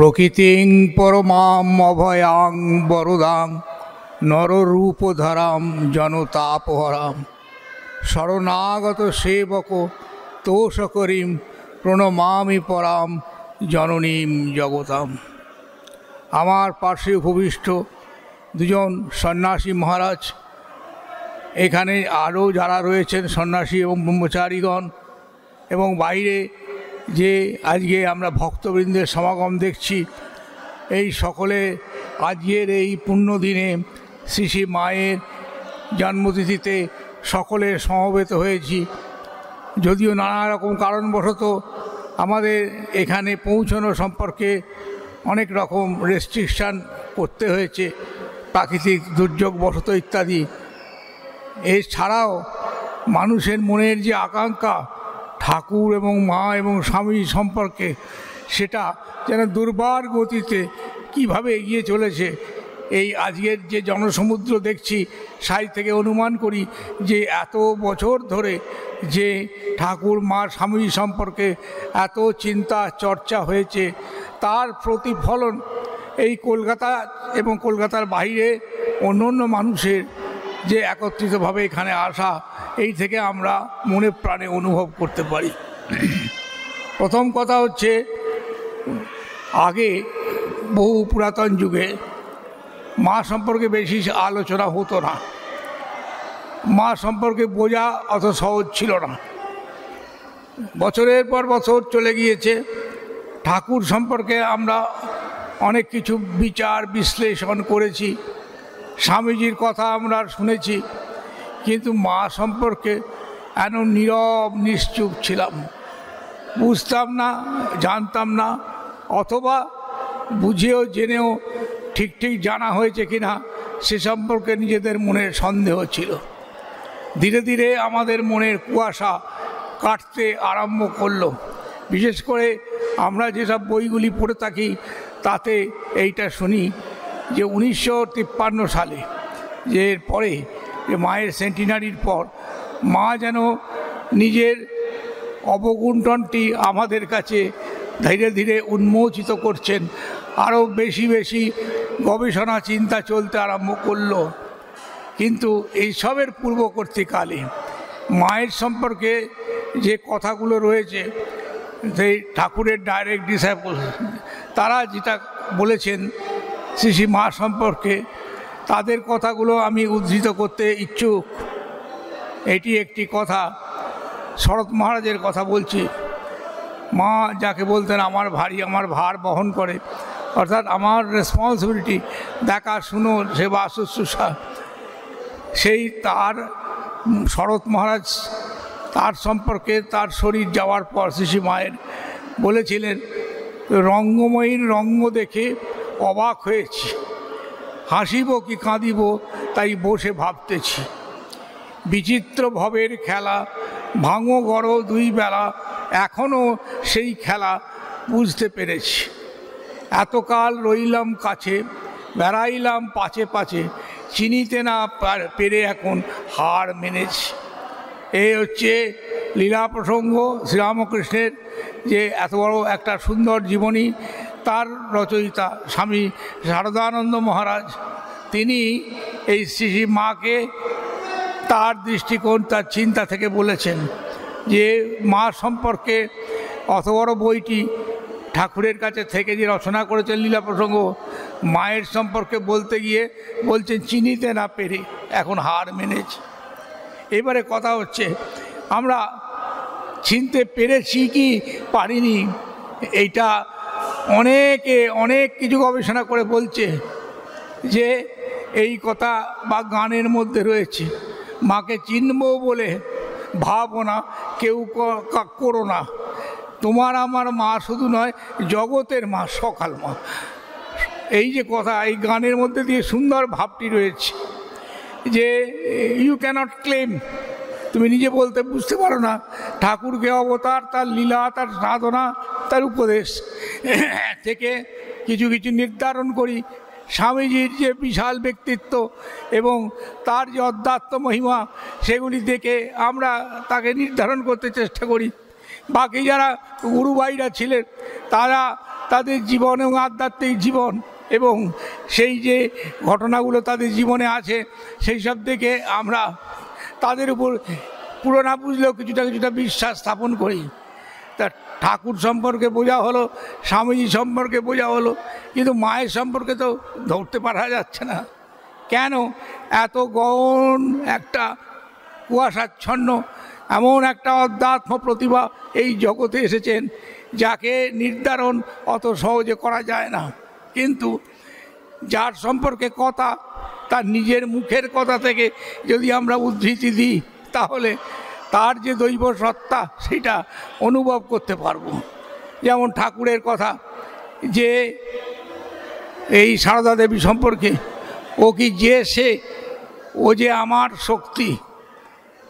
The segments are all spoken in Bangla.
প্রকৃতিং পরমাম অভয়াং বরদাং নররূপধরাম জনতাপহরাম শরণাগত সেবক তোষ করিম প্রণমামি পরাম জননীম জগতাম। আমার পার্শ্বে উপবিষ্ট দুজন সন্ন্যাসী মহারাজ, এখানে আরও যারা রয়েছেন সন্ন্যাসী এবং ব্রহ্মচারীগণ, এবং বাইরে যে আজকে আমরা ভক্তবৃন্দের সমাগম দেখছি, এই সকলে আজকের এই পুণ্যদিনে শ্রী শ্রী মায়ের জন্মতিথিতে সকলে সমবেত হয়েছি। যদিও নানা রকম কারণবশত আমাদের এখানে পৌঁছানো সম্পর্কে অনেক রকম রেস্ট্রিকশান করতে হয়েছে, প্রাকৃতিক দুর্যোগবশত ইত্যাদি। এছাড়াও মানুষের মনের যে আকাঙ্ক্ষা ঠাকুর এবং মা এবং স্বামী সম্পর্কে, সেটা যেন দুর্বার গতিতে কিভাবে এগিয়ে চলেছে। এই আজকের যে জনসমুদ্র দেখছি, সাই থেকে অনুমান করি যে এত বছর ধরে যে ঠাকুর মা স্বামী সম্পর্কে এত চিন্তা চর্চা হয়েছে, তার প্রতিফলন এই কলকাতা এবং কলকাতার বাইরে অন্য অন্য মানুষের যে একত্রিতভাবে এখানে আসা, এই থেকে আমরা মনে প্রাণে অনুভব করতে পারি। প্রথম কথা হচ্ছে, আগে বহু পুরাতন যুগে মা সম্পর্কে বেশি আলোচনা হতো না, মা সম্পর্কে বোঝা অত সহজ ছিল না। বছরের পর বছর চলে গিয়েছে, ঠাকুর সম্পর্কে আমরা অনেক কিছু বিচার বিশ্লেষণ করেছি, স্বামীজির কথা আমরা শুনেছি, কিন্তু মা সম্পর্কে এন নীরব নিশ্চুপ ছিলাম, বুঝতাম না, জানতাম না, অথবা বুঝেও জেনেও ঠিক ঠিক জানা হয়েছে কিনা সে সম্পর্কে নিজেদের মনের সন্দেহ ছিল। ধীরে ধীরে আমাদের মনের কুয়াশা কাটতে আরম্ভ করলো। বিশেষ করে আমরা যেসব বইগুলি পড়ে থাকি তাতে এইটা শুনি যে 1953 সালে, যে পরে যে মায়ের সেন্টিনারির পর মা যেন নিজের অবগুণ্ঠনটি আমাদের কাছে ধীরে ধীরে উন্মোচিত করছেন, আরও বেশি বেশি গবেষণা চিন্তা চলতে আরম্ভ করলো। কিন্তু এইসবের পূর্ববর্তীকালে মায়ের সম্পর্কে যে কথাগুলো রয়েছে, সেই ঠাকুরের ডাইরেক্ট ডিসাইপল তারা যেটা বলেছেন শ্রী শ্রী মা সম্পর্কে, তাদের কথাগুলো আমি উদ্ধৃত করতে ইচ্ছুক। এটি একটি কথা, শরৎ মহারাজের কথা বলছি। মা যাকে বলতেন আমার ভারী, আমার ভার বহন করে, অর্থাৎ আমার রেসপন্সিবিলিটি, দেখা শুনো সেবা শুশ্রূষা, সেই তার শরৎ মহারাজ তার সম্পর্কে তার শরীর যাওয়ার পর শ্রী শ্রী মায়ের বলেছিলেন, রঙ্গময়ীর রঙ্গ দেখে অবাক হয়েছি, হাসিব কি কাঁদিব তাই বসে ভাবতেছি, বিচিত্র ভবের খেলা ভাঙো গড়ো দুই বেলা, এখনও সেই খেলা বুঝতে পেরেছি, এতকাল রইলাম কাছে বেড়াইলাম পাছে পাছে, চিনিতে না পেরে এখন হার মেনেছি। এই হচ্ছে লীলা প্রসঙ্গ শ্রীরামকৃষ্ণের, যে এত বড় একটা সুন্দর জীবনী তার রচয়িতা স্বামী শারদানন্দ মহারাজ, তিনি এই শ্রী শ্রী মাকে তার দৃষ্টিকোণ, তার চিন্তা থেকে বলেছেন যে মা সম্পর্কে অত বড় বইটি ঠাকুরের কাছে থেকে যে রচনা করেছেন লীলা প্রসঙ্গ, মায়ের সম্পর্কে বলতে গিয়ে বলছেন চিনিতে না পেরে এখন হার মেনেছে। এবারে কথা হচ্ছে, আমরা চিনতে পেরেছি কি পারিনি, এইটা অনেকে অনেক কিছু গবেষণা করে বলছে যে এই কথা বা গানের মধ্যে রয়েছে, মাকে চিনব বলে ভাবো না, কেউ করো না, তোমার আমার মা শুধু নয় জগতের মা, সকাল মা। এই যে কথা এই গানের মধ্যে দিয়ে সুন্দর ভাবটি রয়েছে যে ইউ ক্যানট ক্লেম, তুমি নিজে বলতে বুঝতে পারো না ঠাকুরকে অবতার, তার লীলা, তার সাধনা, তার উপদেশ থেকে কিছু কিছু নির্ধারণ করি। স্বামীজির যে বিশাল ব্যক্তিত্ব এবং তার যে অধ্যাত্ম মহিমা, সেগুলি দেখে আমরা তাকে নির্ধারণ করতে চেষ্টা করি। বাকি যারা গুরুভাইরা ছিলেন তারা তাদের জীবন এবং আধ্যাত্মিক জীবন এবং সেই যে ঘটনাগুলো তাদের জীবনে আছে সেই সব থেকে আমরা তাদের উপর পুরো না বুঝলেও কিছুটা কিছুটা বিশ্বাস স্থাপন করি। তা ঠাকুর সম্পর্কে বোঝা হলো, স্বামীজি সম্পর্কে বোঝা হলো, কিন্তু মায়ের সম্পর্কে তো ধরতে পারা যাচ্ছে না। কেন? এত গহন একটা কুয়াশাচ্ছন্ন এমন একটা অধ্যাত্ম প্রতিভা এই জগতে এসেছেন যাকে নির্ধারণ অত সহজে করা যায় না। কিন্তু যার সম্পর্কে কথা তার নিজের মুখের কথা থেকে যদি আমরা উদ্ধৃতি দিই তাহলে তার যে দৈব সত্তা সেটা অনুভব করতে পারবো। যেমন ঠাকুরের কথা যে এই সারদা দেবী সম্পর্কে, ও কি যে সে, ও যে আমার শক্তি,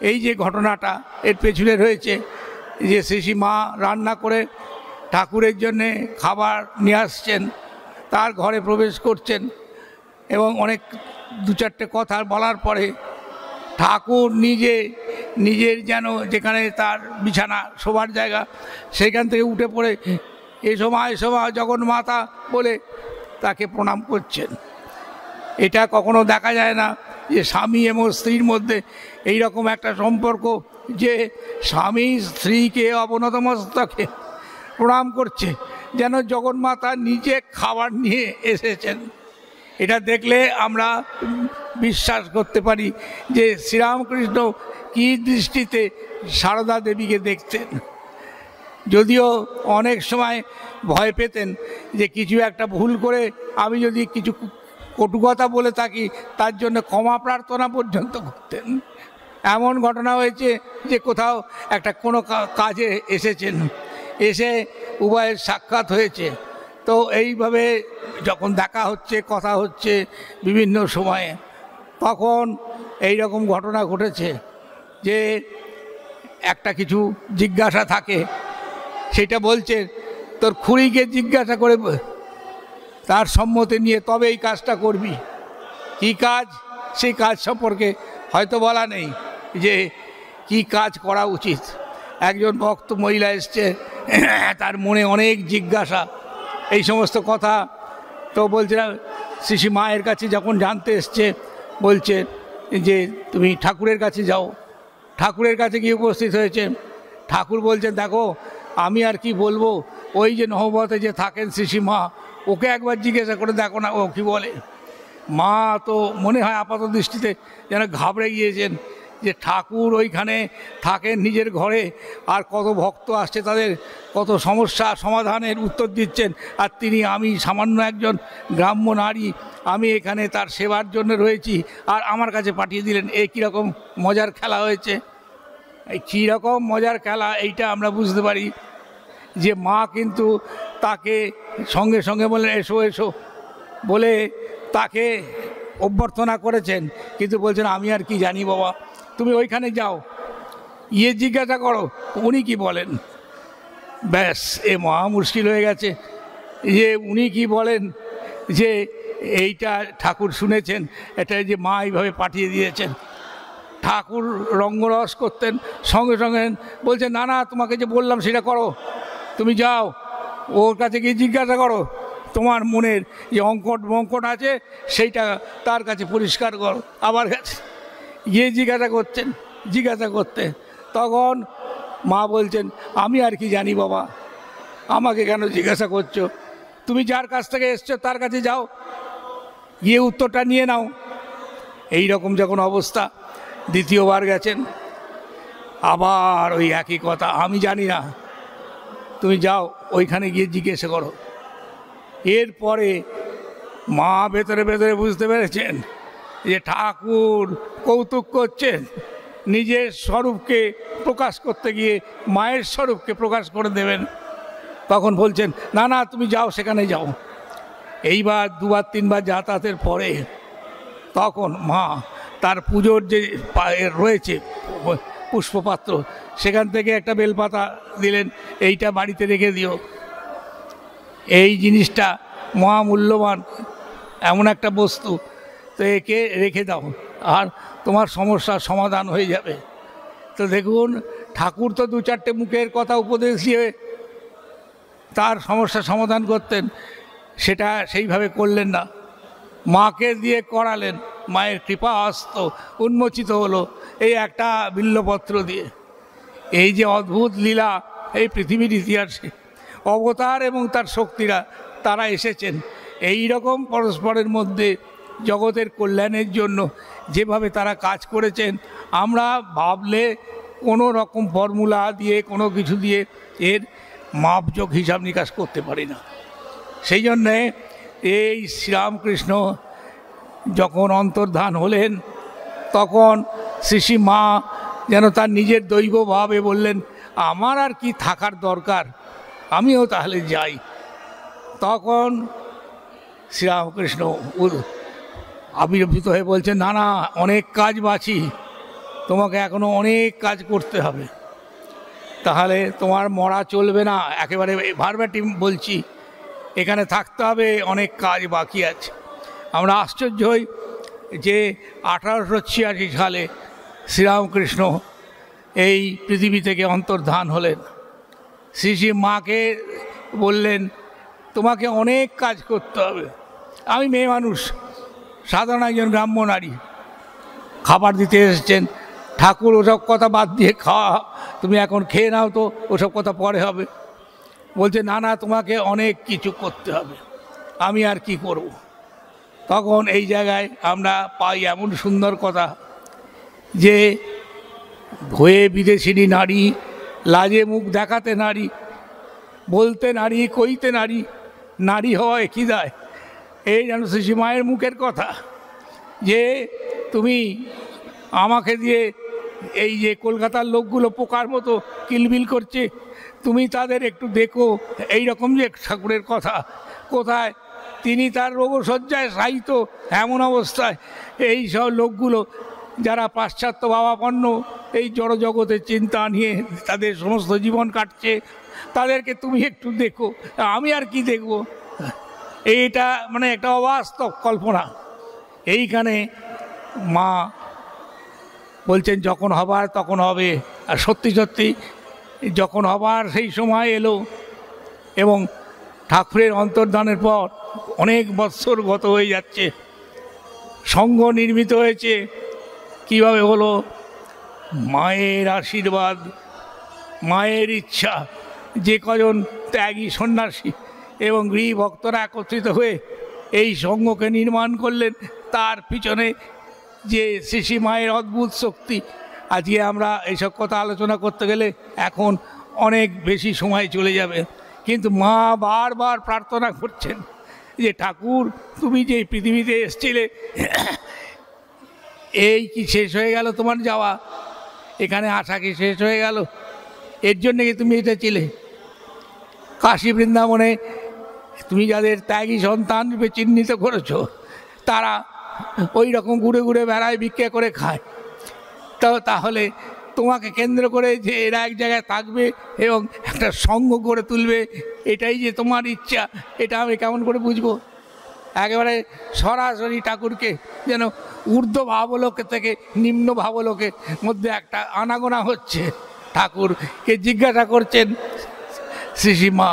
এই যে ঘটনাটা এর পেছনে রয়েছে যে শ্রী মা রান্না করে ঠাকুরের জন্যে খাবার নিয়ে আসছেন, তার ঘরে প্রবেশ করছেন এবং অনেক দু চারটে কথা বলার পরে ঠাকুর নিজের যেন যেখানে তার বিছানা শোবার জায়গা সেখান থেকে উঠে পড়ে এসো মা জগন্মাতা বলে তাকে প্রণাম করছেন। এটা কখনো দেখা যায় না যে স্বামী এবং স্ত্রীর মধ্যে এই রকম একটা সম্পর্ক, যে স্বামী স্ত্রীকে অবনত মস্তকে প্রণাম করছে যেন জগন্মাতা নিজে খাবার নিয়ে এসেছেন। এটা দেখলে আমরা বিশ্বাস করতে পারি যে শ্রীরামকৃষ্ণ কী দৃষ্টিতে সারদা দেবীকে দেখতেন। যদিও অনেক সময় ভয় পেতেন যে কিছু একটা ভুল করে আমি যদি কিছু কটু কথা বলে থাকি তার জন্য ক্ষমা প্রার্থনা পর্যন্ত করতেন। এমন ঘটনা হয়েছে যে কোথাও একটা কোনো কাজে এসেছেন, এসে উভয়ের সাক্ষাৎ হয়েছে, তো এইভাবে যখন দেখা হচ্ছে কথা হচ্ছে বিভিন্ন সময়ে, তখন এই রকম ঘটনা ঘটেছে যে একটা কিছু জিজ্ঞাসা থাকে, সেটা বলছে তোর খুড়িকে জিজ্ঞাসা করে তার সম্মতি নিয়ে তবে এই কাজটা করবি। কী কাজ? সেই কাজ সম্পর্কে হয়তো বলা নেই যে কি কাজ করা উচিত। একজন ভক্ত মহিলা এসছে, তার মনে অনেক জিজ্ঞাসা, এই সমস্ত কথা। তো বলছিলাম শ্রী মায়ের কাছে যখন জানতে এসছে, বলছে যে তুমি ঠাকুরের কাছে যাও। ঠাকুরের কাছে গিয়ে উপস্থিত হয়েছে। ঠাকুর বলছেন দেখো আমি আর কি বলবো, ওই যে নহবতে যে থাকেন শ্রী মা, ওকে একবার জিজ্ঞাসা করে দেখো না ও কী বলে। মা তো মনে হয় আপাত দৃষ্টিতে যেন ঘাবড়ে গিয়েছেন যে ঠাকুর ওইখানে থাকেন নিজের ঘরে, আর কত ভক্ত আসছে তাদের কত সমস্যা সমাধানের উত্তর দিচ্ছেন, আর আমি সামান্য একজন গ্রাম্য নারী, আমি এখানে তার সেবার জন্য রয়েছি, আর আমার কাছে পাঠিয়ে দিলেন। এ কীরকম মজার খেলা হয়েছে। এই কীরকম মজার খেলা এইটা আমরা বুঝতে পারি যে মা কিন্তু তাকে সঙ্গে সঙ্গে বললেন এসো এসো বলে তাকে অভ্যর্থনা করেছেন, কিন্তু বলছেন আমি আর কি জানি বাবা, তুমি ওইখানে যাও, গিয়ে জিজ্ঞাসা করো উনি কি বলেন। ব্যাস এ মহা মুশকিল হয়ে গেছে যে উনি কি বলেন, যে এইটা ঠাকুর শুনেছেন, এটা যে মা এইভাবে পাঠিয়ে দিয়েছেন। ঠাকুর রঙ্গরস করতেন, সঙ্গে সঙ্গে বলছেন না না তোমাকে যে বললাম সেটা করো, তুমি যাও ওর কাছে গিয়ে জিজ্ঞাসা করো, তোমার মনের যে অঙ্কট আছে সেইটা তার কাছে পরিষ্কার করো। আবার গেছে গিয়ে জিজ্ঞাসা করতে, তখন মা বলছেন আমি আর কি জানি বাবা, আমাকে কেন জিজ্ঞাসা করছো, তুমি যার কাছ থেকে এসছো তার কাছে যাও, গিয়ে উত্তরটা নিয়ে নাও। এই রকম যখন অবস্থা, দ্বিতীয়বার গেছেন, আবার ওই একই কথা, আমি জানি না, তুমি যাও ওইখানে গিয়ে জিজ্ঞাসা করো। এরপরে মা ভেতরে ভেতরে বুঝতে পেরেছেন যে ঠাকুর কৌতুক করছেন, নিজের স্বরূপকে প্রকাশ করতে গিয়ে মায়ের স্বরূপকে প্রকাশ করে দেবেন। তখন বলছেন না না তুমি যাও, সেখানে যাও। এইবার দুবার তিনবার যাতায়াতের পরে তখন মা তার পুজোর যে রয়েছে পুষ্পপাত্র, সেখান থেকে একটা বেলপাতা দিলেন, এইটা বাড়িতে রেখে দিও, এই জিনিসটা মহামূল্যবান এমন একটা বস্তু, তো একে রেখে দাও আর তোমার সমস্যার সমাধান হয়ে যাবে। তো দেখুন ঠাকুর তো দু চারটে মুখের কথা উপদেশ দিয়ে তার সমস্যা সমাধান করতেন, সেটা সেইভাবে করলেন না, মাকে দিয়ে করালেন। মায়ের কৃপা হস্ত উন্মোচিত হলো এই একটা বিল্লপত্র দিয়ে। এই যে অদ্ভুত লীলা এই পৃথিবীর ইতিহাসে, অবতার এবং তার শক্তিরা তারা এসেছেন এই রকম পরস্পরের মধ্যে জগতের কল্যাণের জন্য যেভাবে তারা কাজ করেছেন, আমরা ভাবলে কোনো রকম ফর্মুলা দিয়ে কোনো কিছু দিয়ে এর মাপযোগ হিসাব নিকাশ করতে পারি না। সেই জন্যে এই শ্রীরামকৃষ্ণ যখন অন্তর্ধান হলেন, তখন শ্রী মা যেন তার নিজের দৈব ভাবে বললেন, আমার আর কি থাকার দরকার, আমিও তাহলে যাই। তখন শ্রীরামকৃষ্ণ আবির্ভূত হয়ে বলছেন, না না, অনেক কাজ বাকি, তোমাকে এখনো অনেক কাজ করতে হবে, তাহলে তোমার মরা চলবে না। একেবারে ভার্বাটিম বলছি, এখানে থাকতে হবে, অনেক কাজ বাকি আছে। আমরা আশ্চর্য হই যে 1886 সালে শ্রীরামকৃষ্ণ এই পৃথিবী থেকে অন্তর্ধান হলেন। শ্রী শ্রী মাকে বললেন, তোমাকে অনেক কাজ করতে হবে। আমি মেয়ে মানুষ, সাধারণ একজন গ্রাম্য নারী, খাবার দিতে এসেছেন, ঠাকুর ওসব কথা বাদ দিয়ে খাওয়া, তুমি এখন খেয়ে নাও তো, ওসব কথা পরে হবে। বলছে, না না, তোমাকে অনেক কিছু করতে হবে, আমি আর কি করব। তখন এই জায়গায় আমরা পাই এমন সুন্দর কথা যে, হয়ে বিদেশিনী নারী, লাজে মুখ দেখাতে নারী, বলতে নারী, কইতে নারী, নারী হয় কি দায়। এই যেন শ্রী মায়ের মুখের কথা যে, তুমি আমাকে দিয়ে এই যে কলকাতার লোকগুলো পোকার মতো কিলবিল করছে, তুমি তাদের একটু দেখো। এই রকম যে ঠাকুরের কথা, কোথায় তিনি তার রোগশয্যায় শায়িত, এমন অবস্থায় এই সব লোকগুলো যারা পাশ্চাত্য ভাবাপন্ন এই জড়জগতের চিন্তা নিয়ে তাদের সমস্ত জীবন কাটছে, তাদেরকে তুমি একটু দেখো, আমি আর কি দেখব। এইটা মানে একটা অবাস্তব কল্পনা। এইখানে মা বলছেন, যখন হবার তখন হবে। আর সত্যি সত্যি যখন হবার সেই সময় এলো, এবং ঠাকুরের অন্তর্ধানের পর অনেক বৎসর গত হয়ে যাচ্ছে, সংঘ নির্মিত হয়েছে। কিভাবে হলো? মায়ের আশীর্বাদ, মায়ের ইচ্ছা, যে কজন ত্যাগী সন্ন্যাসী এবং গৃহী ভক্তরা একত্রিত হয়ে এই সংঘকে নির্মাণ করলেন, তার পিছনে যে শ্রী মায়ের অদ্ভুত শক্তি। আজকে আমরা এইসব কথা আলোচনা করতে গেলে এখন অনেক বেশি সময় চলে যাবে, কিন্তু মা বারবার প্রার্থনা করছেন যে, ঠাকুর তুমি যে পৃথিবীতে এসেছিলে, এই কি শেষ হয়ে গেল তোমার যাওয়া? এখানে আসা কি শেষ হয়ে গেল? এর জন্যে কি তুমি এটা ছিলে? কাশী বৃন্দাবনে তুমি যাদের ত্যাগী সন্তান রূপে চিহ্নিত করেছো, তারা ওই রকম ঘুরে ঘুরে বেড়ায়, ভিক্ষা করে খায়। তাহলে তোমাকে কেন্দ্র করে যে এরা এক জায়গায় থাকবে এবং একটা সঙ্গ করে তুলবে, এটাই যে তোমার ইচ্ছা, এটা আমি কেমন করে বুঝবো? একেবারে সরাসরি ঠাকুরকে যেন ঊর্ধ্ব ভাবলোকে থেকে নিম্ন ভাবলোকের মধ্যে একটা আনাগোনা হচ্ছে। ঠাকুরকে জিজ্ঞাসা করছেন শ্রী মা,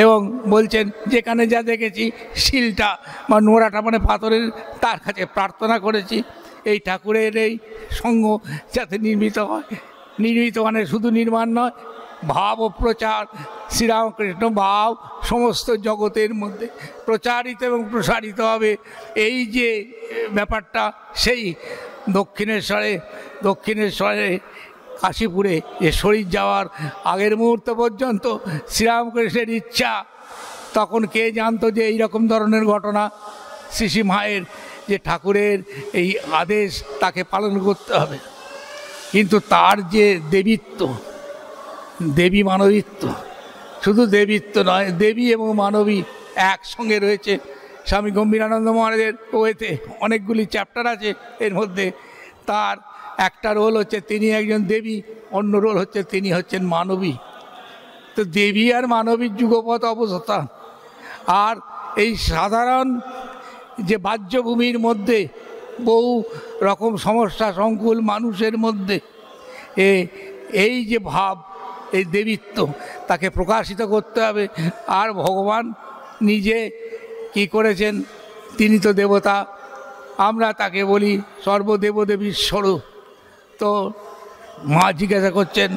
এবং বলছেন, যেখানে যা দেখেছি শিলটা বা নোড়াটা মানে পাথরের, তার কাছে প্রার্থনা করেছি এই ঠাকুরের এই সঙ্গ যাতে নির্মিত হয়। নির্মিত মানে শুধু নির্মাণ নয়, ভাব ও প্রচার, শ্রীরামকৃষ্ণ ভাব সমস্ত জগতের মধ্যে প্রচারিত এবং প্রসারিত হবে। এই যে ব্যাপারটা, সেই দক্ষিণেশ্বরে কাশীপুরে যে শরীর যাওয়ার আগের মুহূর্ত পর্যন্ত শ্রীরামকৃষ্ণের ইচ্ছা, তখন কে জানতো যে এই রকম ধরনের ঘটনা? শ্রী মায়ের যে ঠাকুরের এই আদেশ তাকে পালন করতে হবে। কিন্তু তার যে দেবীত্ব, দেবী মানবীত্ব, শুধু দেবীত্ব নয়, দেবী এবং মানবী একসঙ্গে রয়েছে। স্বামী গম্ভীরানন্দ মহারাজের ওয়েতে অনেকগুলি চ্যাপ্টার আছে, এর মধ্যে তার একটা রোল হচ্ছে তিনি একজন দেবী, অন্য রোল হচ্ছে তিনি হচ্ছেন মানবী। তো দেবী আর মানবীর যুগপৎ অবস্থা, আর এই সাধারণ যে বাহ্যভূমির মধ্যে বহু রকম সমস্যা সংকুল মানুষের মধ্যে এই যে ভাব, এই দেবীত্ব তাকে প্রকাশিত করতে হবে। আর ভগবান নিজে কি করেছেন, তিনি তো দেবতা, আমরা তাকে বলি সর্বদেবদেবীর স্বরূপ। তো মা জিজ্ঞাসা করছেন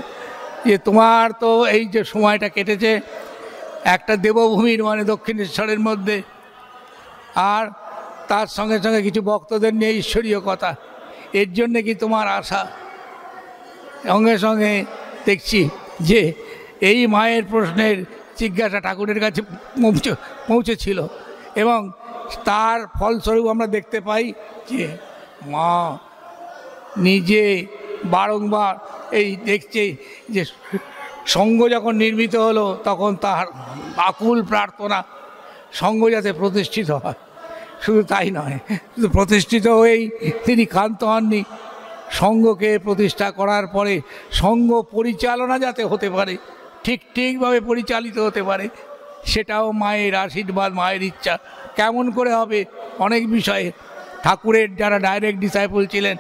যে তোমার তো এই যে সময়টা কেটেছে একটা দেবভূমির মানে দক্ষিণেশ্বরের মধ্যে, আর তার সঙ্গে সঙ্গে কিছু ভক্তদের নিয়ে ঈশ্বরীয় কথা, এর জন্যে কি তোমার আশা? সঙ্গে সঙ্গে দেখছি যে এই মায়ের প্রশ্নের জিজ্ঞাসা ঠাকুরের কাছে পৌঁছেছিল, এবং তার ফলস্বরূপ আমরা দেখতে পাই যে মা নিজে বারংবার এই দেখছে যে সঙ্ঘ যখন নির্মিত হলো তখন তার আকুল প্রার্থনা সঙ্ঘ যাতে প্রতিষ্ঠিত হয়। শুধু তাই নয়, শুধু প্রতিষ্ঠিত হয়েই তিনি ক্ষান্ত হননি, সঙ্ঘকে প্রতিষ্ঠা করার পরে সঙ্ঘ পরিচালনা যাতে হতে পারে, ঠিকভাবে পরিচালিত হতে পারে, সেটাও মায়ের আশীর্বাদ, মায়ের ইচ্ছা। কেমন করে হবে? অনেক বিষয়ে ঠাকুরের যারা ডাইরেক্ট ডিসাইপল ছিলেন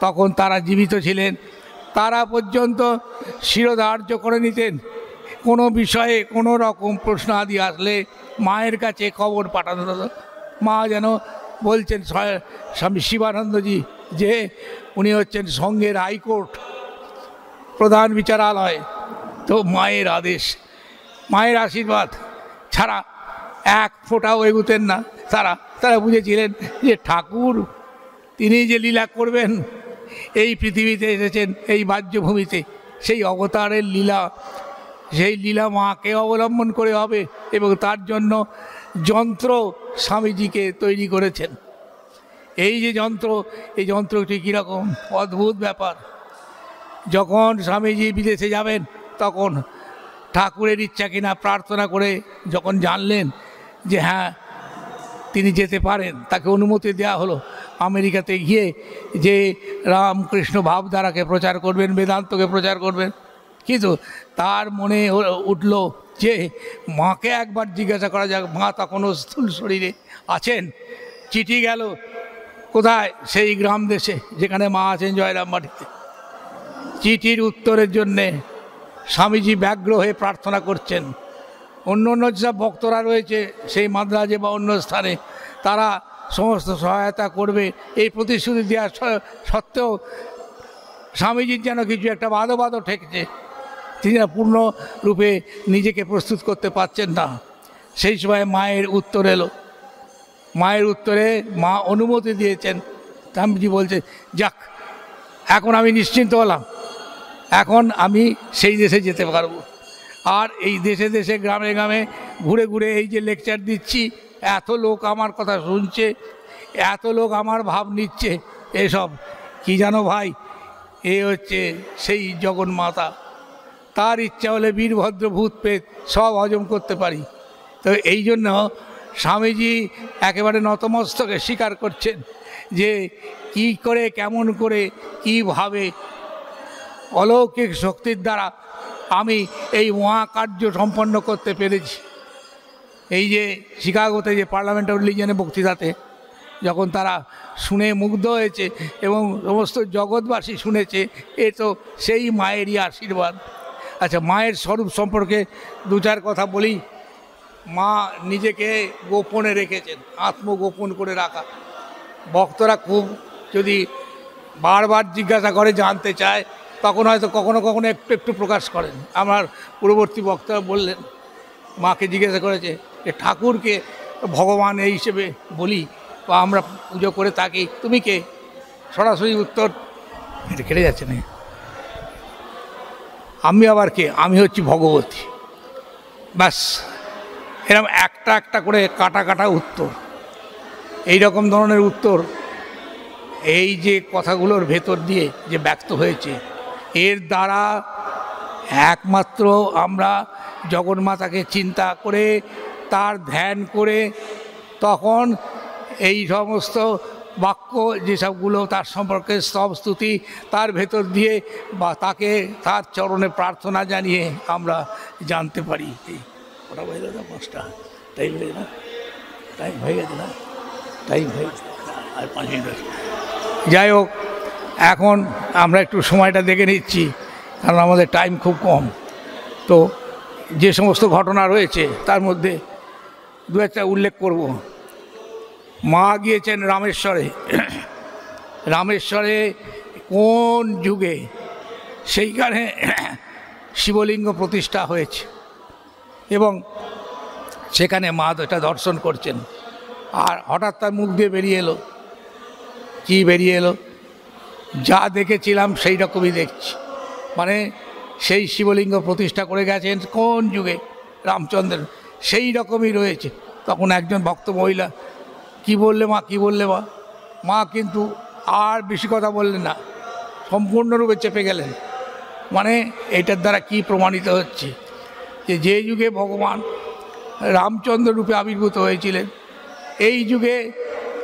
তখন তারা জীবিত ছিলেন, তারা পর্যন্ত শিরোধার্য করে নিতেন কোনো বিষয়ে কোনো রকম প্রশ্ন আদি আসলে মায়ের কাছে খবর পাঠানো হতো। মা যেন বলছেন স্বামী শিবানন্দজি যে উনি হচ্ছেন সঙ্ঘের হাইকোর্ট, প্রধান বিচারালয়। তো মায়ের আদেশ, মায়ের আশীর্বাদ ছাড়া এক ফোঁটাও এগুতেন না তারা বুঝেছিলেন যে ঠাকুর তিনি যে লীলা করবেন, এই পৃথিবীতে এসেছেন এই বাহ্যভূমিতে, সেই অবতারের লীলা, সেই লীলা মাকে অবলম্বন করে হবে, এবং তার জন্য যন্ত্র স্বামীজিকে তৈরি করেছেন। এই যে যন্ত্র, এই যন্ত্রটি কীরকম অদ্ভুত ব্যাপার। যখন স্বামীজি বিদেশে যাবেন তখন ঠাকুরের ইচ্ছা কিনা প্রার্থনা করে যখন জানলেন যে হ্যাঁ তিনি যেতে পারেন, তাকে অনুমতি দেওয়া হলো আমেরিকাতে গিয়ে যে রামকৃষ্ণ ভাবধারাকে প্রচার করবেন, বেদান্তকে প্রচার করবেন। কিন্তু তার মনে উঠল যে মাকে একবার জিজ্ঞাসা করা যাক, মা তখনও স্থূল শরীরে আছেন। চিঠি গেল কোথায়? সেই গ্রাম দেশে যেখানে মা আছেন, জয়রাম বাটিতে। চিঠির উত্তরের জন্যে স্বামীজি ব্যগ্র হয়ে প্রার্থনা করছেন। অন্য যেসব ভক্তরা রয়েছে সেই মাদ্রাজে বা অন্য স্থানে, তারা সমস্ত সহায়তা করবে এই প্রতিশ্রুতি দেওয়ার সত্ত্বেও স্বামীজির যেন কিছু একটা বাধো ঠেকছে, তিনি পূর্ণরূপে নিজেকে প্রস্তুত করতে পারছেন না। সেই সময় মায়ের উত্তর এলো। মায়ের উত্তরে মা অনুমতি দিয়েছেন। স্বামীজি বলছে যাক, এখন আমি নিশ্চিন্ত হলাম, এখন আমি সেই দেশে যেতে পারবো। আর এই দেশে দেশে গ্রামে গ্রামে ঘুরে ঘুরে এই যে লেকচার দিচ্ছি, এত লোক আমার কথা শুনছে, এত লোক আমার ভাব নিচ্ছে, এসব কি জানো ভাই, এ হচ্ছে সেই জগন্মাতা। তার ইচ্ছা হলে বীরভদ্র ভূত পেত সব হজম করতে পারি। তো এই জন্য স্বামীজি একেবারে নতমস্তকে স্বীকার করছেন যে কি করে, কেমন করে, কীভাবে অলৌকিক শক্তির দ্বারা আমি এই মহাকার্য সম্পন্ন করতে পেরেছি। এই যে শিকাগোতে যে পার্লামেন্টারি রিলিজিয়নের বক্তৃতাতে যখন তারা শুনে মুগ্ধ হয়েছে এবং সমস্ত জগৎবাসী শুনেছে, এ তো সেই মায়েরই আশীর্বাদ। আচ্ছা, মায়ের স্বরূপ সম্পর্কে দু চার কথা বলি। মা নিজেকে গোপনে রেখেছেন, আত্মগোপন করে রাখা। ভক্তরা খুব যদি বারবার জিজ্ঞাসা করে, জানতে চায়, তখন হয়তো কখনো কখনো একটু প্রকাশ করেন। আমার পূর্ববর্তী বক্তারা বললেন, মাকে জিজ্ঞাসা করেছে যে ঠাকুরকে ভগবান এই হিসেবে বলি বা আমরা পুজো করে থাকি, তুমি কে? সরাসরি উত্তর, এটা কেটে যাচ্ছে না, আমি আবার কে? আমি হচ্ছি ভগবতী। ব্যাস, এরকম একটা একটা করে কাটা কাটা উত্তর। এই রকম ধরনের উত্তর এই যে কথাগুলোর ভেতর দিয়ে যে ব্যক্ত হয়েছে, এর দ্বারা একমাত্র আমরা জগন্মাতাকে চিন্তা করে, তার ধ্যান করে, তখন এই সমস্ত বাক্য যেসবগুলো তার সম্পর্কে স্তব স্তুতি তার ভেতর দিয়ে বা তাকে তার চরণে প্রার্থনা জানিয়ে আমরা জানতে পারি। ওটা হয়ে গেল 5টা, টাইম হয়ে না, টাইম হয়ে গেছে না, টাইম হয়ে গেছে আর 5 মিনিট। যাই হোক, এখন আমরা একটু সময়টা দেখে নিচ্ছি কারণ আমাদের টাইম খুব কম। তো যে সমস্ত ঘটনা রয়েছে তার মধ্যে দু একটা উল্লেখ করব। মা গিয়েছেন রামেশ্বরে। রামেশ্বরে কোন যুগে সেইখানে শিবলিঙ্গ প্রতিষ্ঠা হয়েছে এবং সেখানে মা এটা দর্শন করছেন। আর হঠাৎ তার মুখ দিয়ে বেরিয়ে এলো, কি বেরিয়ে এলো, যা দেখেছিলাম সেই রকমই দেখছি। মানে সেই শিবলিঙ্গ প্রতিষ্ঠা করে গেছেন কোন যুগে, রামচন্দ্র, সেই রকমই রয়েছে। তখন একজন ভক্ত মহিলা, কি বললে মা, কি বললে মা? মা কিন্তু আর বেশি কথা বললেন না, সম্পূর্ণরূপে চেপে গেলেন। মানে এটার দ্বারা কি প্রমাণিত হচ্ছে যে যে যুগে ভগবান রামচন্দ্র রূপে আবির্ভূত হয়েছিলেন, এই যুগে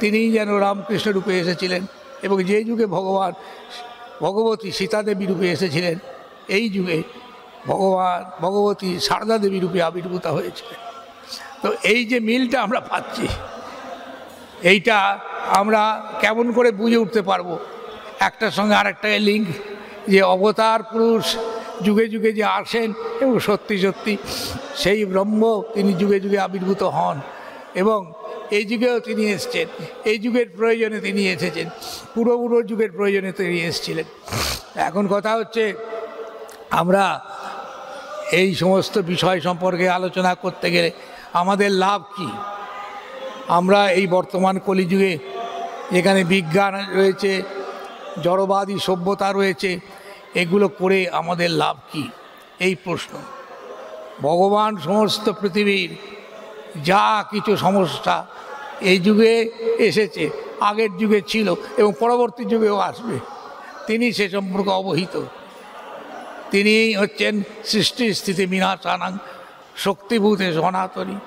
তিনি যেন রামকৃষ্ণ রূপে এসেছিলেন, এবং যে যুগে ভগবান ভগবতী সীতাদেবী রূপে এসেছিলেন, এই যুগে ভগবতী সারদা দেবী রূপে আবির্ভূত হয়েছিলেন। তো এই যে মিলটা আমরা পাচ্ছি, এইটা আমরা কেমন করে বুঝে উঠতে পারবো? একটার সঙ্গে আরেকটাকে লিঙ্ক, যে অবতার পুরুষ যুগে যুগে যে আসেন এবং সত্যি সত্যি সেই ব্রহ্ম তিনি যুগে যুগে আবির্ভূত হন, এবং এই যুগেও তিনি এসছেন, এই যুগের প্রয়োজনে তিনি এসেছেন, পুরো যুগের প্রয়োজনে তিনি এসেছিলেন। এখন কথা হচ্ছে, আমরা এই সমস্ত বিষয় সম্পর্কে আলোচনা করতে গেলে আমাদের লাভ কি? আমরা এই বর্তমান কলিযুগে যেখানে বিজ্ঞান রয়েছে, জড়বাদী সভ্যতা রয়েছে, এগুলো করে আমাদের লাভ কি? এই প্রশ্ন। ভগবান সমস্ত পৃথিবীর যা কিছু সমস্যা এই যুগে এসেছে, আগের যুগে ছিল এবং পরবর্তী যুগেও আসবে, তিনি সে সম্পর্কে অবহিত। তিনি হচ্ছেন সৃষ্টি স্থিতি বিনাশানাং শক্তিভূতে সনাতনী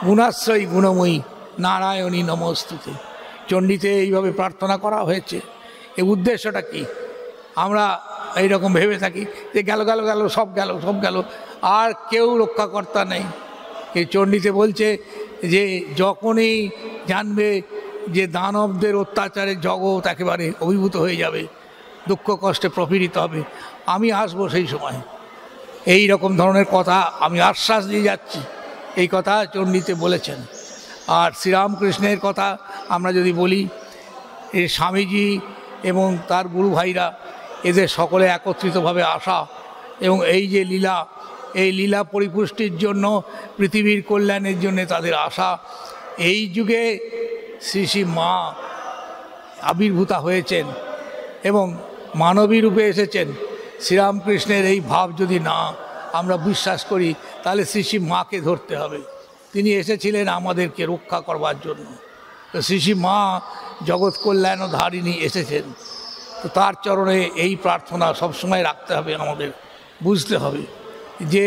গুণাশ্রয়ী গুণময়ী নারায়ণী নমস্তুতে। চণ্ডীতে এইভাবে প্রার্থনা করা হয়েছে। এই উদ্দেশ্যটা কি? আমরা এইরকম ভেবে থাকি যে গেল গেল গেল, সব গেল, সব গেল, আর কেউ রক্ষাকর্তা নেই। এই চণ্ডীতে বলছে যে যখনই জানবে যে দানবদের অত্যাচারে জগৎ একেবারে অভিভূত হয়ে যাবে, দুঃখ কষ্টে প্রপীড়িত হবে, আমি আসবো সেই সময়। এই রকম ধরনের কথা আমি আশ্বাস দিয়ে যাচ্ছি, এই কথা চণ্ডীতে বলেছেন। আর শ্রীরামকৃষ্ণের কথা আমরা যদি বলি, এই স্বামীজি এবং তার গুরু ভাইরা এদের সকলে একত্রিতভাবে আসা এবং এই যে লীলা, এই লীলা পরিপুষ্টির জন্য, পৃথিবীর কল্যাণের জন্য তাদের আশা। এই যুগে শ্রী শ্রী মা আবির্ভূতা হয়েছেন এবং মানবী রূপে এসেছেন। শ্রীরামকৃষ্ণের এই ভাব যদি না আমরা বিশ্বাস করি, তাহলে শ্রী শ্রী মাকে ধরতে হবে। তিনি এসেছিলেন আমাদেরকে রক্ষা করবার জন্য। তো শ্রী শ্রী মা জগৎ কল্যাণ ধারিণী এসেছেন। তো তার চরণে এই প্রার্থনা সবসময় রাখতে হবে, আমাদের বুঝতে হবে যে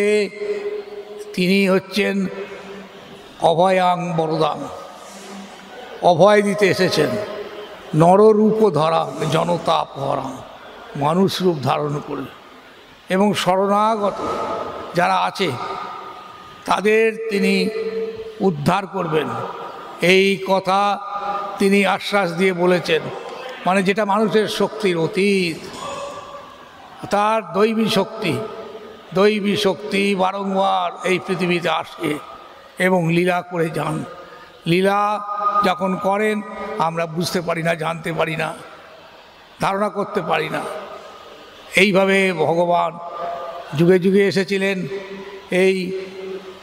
তিনি হচ্ছেন অভয়াং বরদাং, অভয় দিতে এসেছেন। নররূপ ধরা জনতাপ হরা, মানুষ রূপ ধারণ করে, এবং শরণাগত যারা আছে তাদের তিনি উদ্ধার করবেন, এই কথা তিনি আশ্বাস দিয়ে বলেছেন। মানে যেটা মানুষের শক্তির অতীত, তার দৈবী শক্তি বারংবার এই পৃথিবীতে আসে এবং লীলা করে যান। লীলা যখন করেন আমরা বুঝতে পারি না, জানতে পারি না, ধারণা করতে পারি না। এইভাবে ভগবান যুগে যুগে এসেছিলেন। এই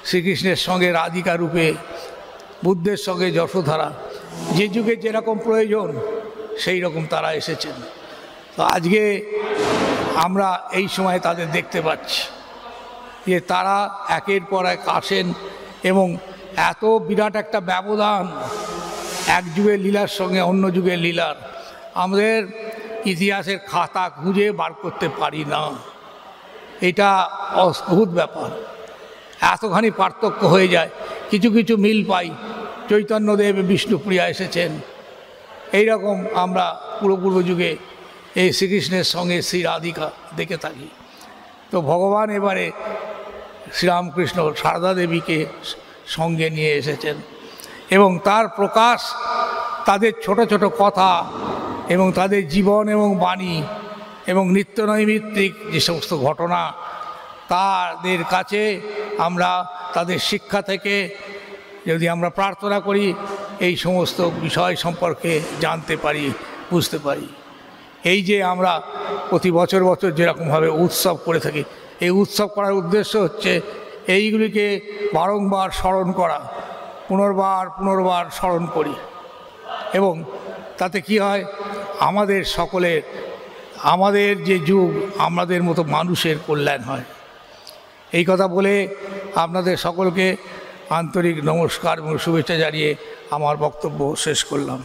শ্রীকৃষ্ণের সঙ্গে রাধিকা রূপে, বুদ্ধের সঙ্গে যশোধরা, যে যুগে যেরকম প্রয়োজন সেই রকম তারা এসেছেন। তো আজকে আমরা এই সময় তাদের দেখতে পাচ্ছি যে তারা একের পর এক আসেন, এবং এত বিরাট একটা ব্যবধান এক যুগের লীলার সঙ্গে অন্য যুগের লীলার, আমাদের ইতিহাসের খাতা খুঁজে বার করতে পারি না। এটা অদ্ভুত ব্যাপার, এতখানি পার্থক্য হয়ে যায়। কিছু কিছু মিল পাই, চৈতন্যদেব বিষ্ণুপ্রিয়া এসেছেন, এইরকম আমরা পূর্ব যুগে এই শ্রীকৃষ্ণের সঙ্গে শ্রী রাধিকা দেখে থাকি। তো ভগবান এবারে শ্রীরামকৃষ্ণ সারদা দেবীকে সঙ্গে নিয়ে এসেছেন, এবং তার প্রকাশ তাদের ছোট ছোট কথা এবং তাদের জীবন এবং বাণী এবং নিত্যনৈমিত্তিক যে সমস্ত ঘটনা, তাদের কাছে আমরা তাদের শিক্ষা থেকে যদি আমরা প্রার্থনা করি এই সমস্ত বিষয় সম্পর্কে জানতে পারি, বুঝতে পারি। এই যে আমরা প্রতি বছর বছর যেরকমভাবে উৎসব করে থাকি, এই উৎসব করার উদ্দেশ্য হচ্ছে এইগুলিকে বারংবার স্মরণ করা, পুনর্বার স্মরণ করি, এবং তাতে কি হয়, আমাদের সকলের, আমাদের যে যুগ, আমাদের মতো মানুষের কল্যাণ হয়। এই কথা বলে আপনাদের সকলকে আন্তরিক নমস্কার এবং শুভেচ্ছা জানিয়ে আমার বক্তব্য শেষ করলাম।